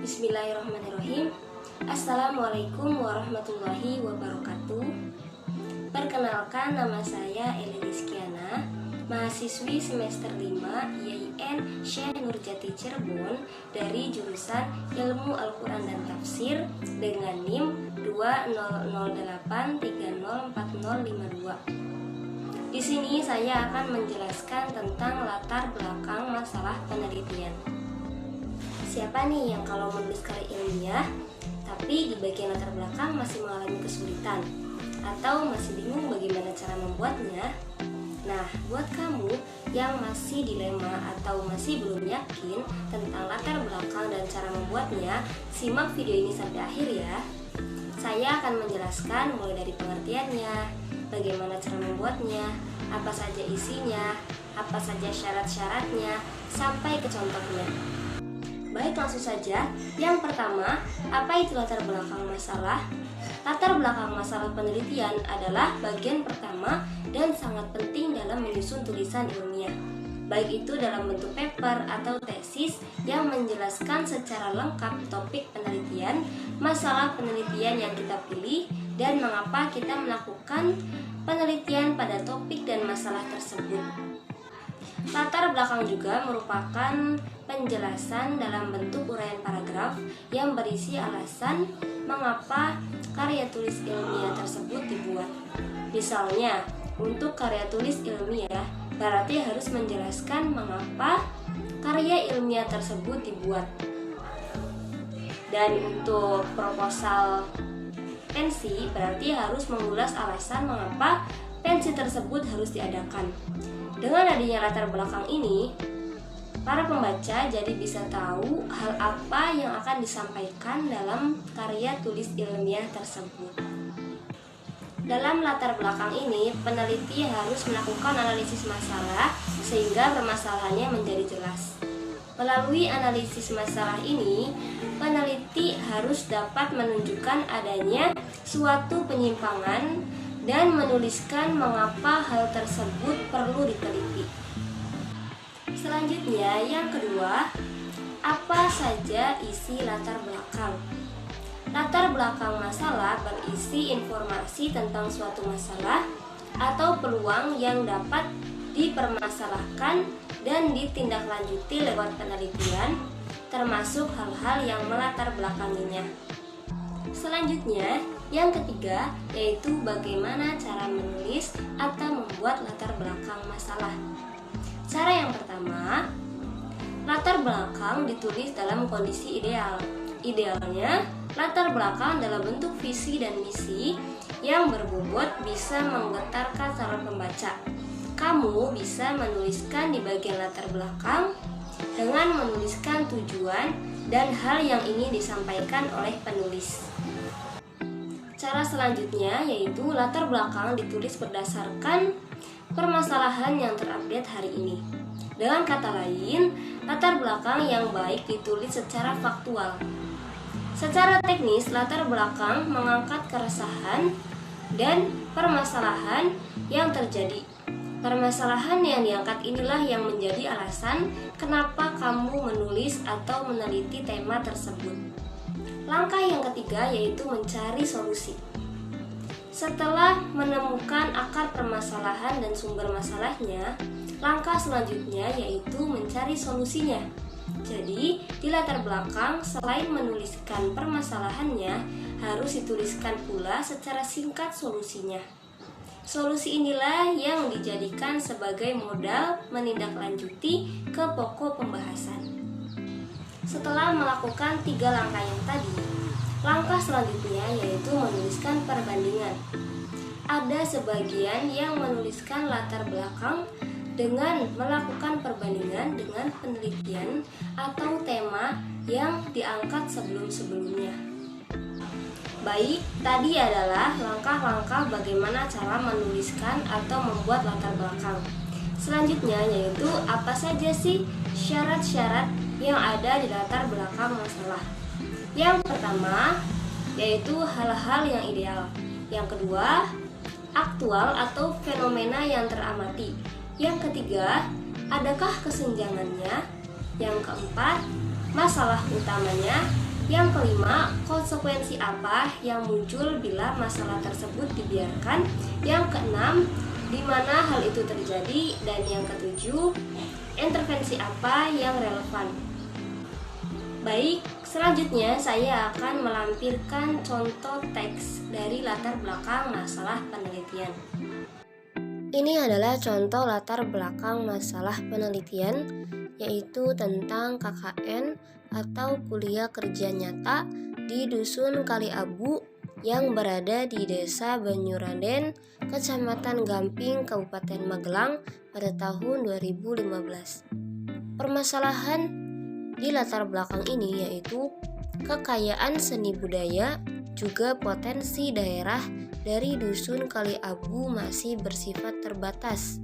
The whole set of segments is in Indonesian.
Bismillahirrahmanirrahim. Assalamualaikum warahmatullahi wabarakatuh. Perkenalkan, nama saya Eli Rizkiana, mahasiswi semester 5 IAIN Syekh Nurjati Cirebon dari jurusan Ilmu Al-Quran dan Tafsir dengan NIM 2008304052. Di sini saya akan menjelaskan tentang latar belakang masalah penelitian. Siapa nih yang kalau menulis karya ilmiah tapi di bagian latar belakang masih mengalami kesulitan atau masih bingung bagaimana cara membuatnya? Nah, buat kamu yang masih dilema atau masih belum yakin tentang latar belakang dan cara membuatnya, simak video ini sampai akhir ya. Saya akan menjelaskan mulai dari pengertiannya, bagaimana cara membuatnya, apa saja isinya, apa saja syarat-syaratnya, sampai ke contohnya. Baik, langsung saja. Yang pertama, apa itu latar belakang masalah? Latar belakang masalah penelitian adalah bagian pertama dan sangat penting dalam menyusun tulisan ilmiah. Baik itu dalam bentuk paper atau tesis yang menjelaskan secara lengkap topik penelitian, masalah penelitian yang kita pilih, dan mengapa kita melakukan penelitian pada topik dan masalah tersebut. Latar belakang juga merupakan penjelasan dalam bentuk uraian paragraf yang berisi alasan mengapa karya tulis ilmiah tersebut dibuat. Misalnya, untuk karya tulis ilmiah berarti harus menjelaskan mengapa karya ilmiah tersebut dibuat. Dan untuk proposal pensi berarti harus mengulas alasan mengapa pensi tersebut harus diadakan. Dengan adanya latar belakang ini, para pembaca jadi bisa tahu hal apa yang akan disampaikan dalam karya tulis ilmiah tersebut. Dalam latar belakang ini, peneliti harus melakukan analisis masalah sehingga permasalahannya menjadi jelas. Melalui analisis masalah ini, peneliti harus dapat menunjukkan adanya suatu penyimpangan dan menuliskan mengapa hal tersebut perlu diteliti. Selanjutnya, yang kedua, apa saja isi latar belakang? Latar belakang masalah berisi informasi tentang suatu masalah atau peluang yang dapat dipermasalahkan dan ditindaklanjuti lewat penelitian, termasuk hal-hal yang melatar belakanginya. Selanjutnya, yang ketiga, yaitu bagaimana cara menulis atau membuat latar belakang masalah. Cara yang pertama, latar belakang ditulis dalam kondisi ideal. Idealnya, latar belakang dalam bentuk visi dan misi yang berbobot bisa menggetarkan calon pembaca. Kamu bisa menuliskan di bagian latar belakang dengan menuliskan tujuan dan hal yang ingin disampaikan oleh penulis. Cara selanjutnya yaitu latar belakang ditulis berdasarkan permasalahan yang terupdate hari ini. Dengan kata lain, latar belakang yang baik ditulis secara faktual. Secara teknis, latar belakang mengangkat keresahan dan permasalahan yang terjadi. Permasalahan yang diangkat inilah yang menjadi alasan kenapa kamu menulis atau meneliti tema tersebut. Langkah yang ketiga yaitu mencari solusi. Setelah menemukan akar permasalahan dan sumber masalahnya, langkah selanjutnya yaitu mencari solusinya. Jadi, di latar belakang selain menuliskan permasalahannya, harus dituliskan pula secara singkat solusinya. Solusi inilah yang dijadikan sebagai modal menindaklanjuti ke pokok pembahasan. Setelah melakukan 3 langkah yang tadi, langkah selanjutnya yaitu menuliskan perbandingan. Ada sebagian yang menuliskan latar belakang dengan melakukan perbandingan dengan penelitian atau tema yang diangkat sebelum-sebelumnya. Baik, tadi adalah langkah-langkah bagaimana cara menuliskan atau membuat latar belakang. Selanjutnya yaitu apa saja sih syarat-syarat yang ada di latar belakang masalah. Yang pertama yaitu hal-hal yang ideal. Yang kedua, aktual atau fenomena yang teramati. Yang ketiga, adakah kesenjangannya? Yang keempat, masalah utamanya. Yang kelima, konsekuensi apa yang muncul bila masalah tersebut dibiarkan. Yang keenam, di mana hal itu terjadi. Dan yang ketujuh, intervensi apa yang relevan. Baik, selanjutnya saya akan melampirkan contoh teks dari latar belakang masalah penelitian. Ini adalah contoh latar belakang masalah penelitian, yaitu tentang KKN atau kuliah kerja nyata di Dusun Kaliabu yang berada di Desa Banyuraden, Kecamatan Gamping, Kabupaten Magelang pada tahun 2015. Permasalahan di latar belakang ini yaitu kekayaan seni budaya, juga potensi daerah dari Dusun Kaliabu masih bersifat terbatas.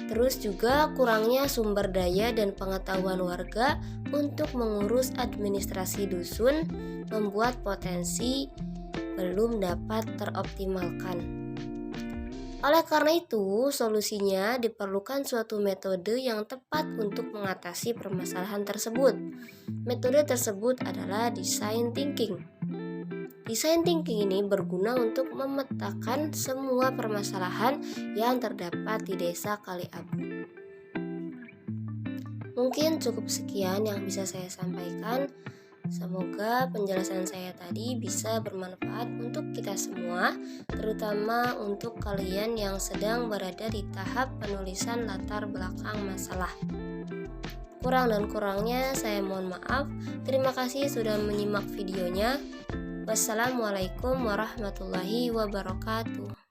Terus juga kurangnya sumber daya dan pengetahuan warga untuk mengurus administrasi dusun membuat potensi belum dapat teroptimalkan. Oleh karena itu, solusinya diperlukan suatu metode yang tepat untuk mengatasi permasalahan tersebut. Metode tersebut adalah design thinking. Design thinking ini berguna untuk memetakan semua permasalahan yang terdapat di Desa Kaliabu. Mungkin cukup sekian yang bisa saya sampaikan. Semoga penjelasan saya tadi bisa bermanfaat untuk kita semua, terutama untuk kalian yang sedang berada di tahap penulisan latar belakang masalah. Kurang dan kurangnya saya mohon maaf. Terima kasih sudah menyimak videonya. Wassalamualaikum warahmatullahi wabarakatuh.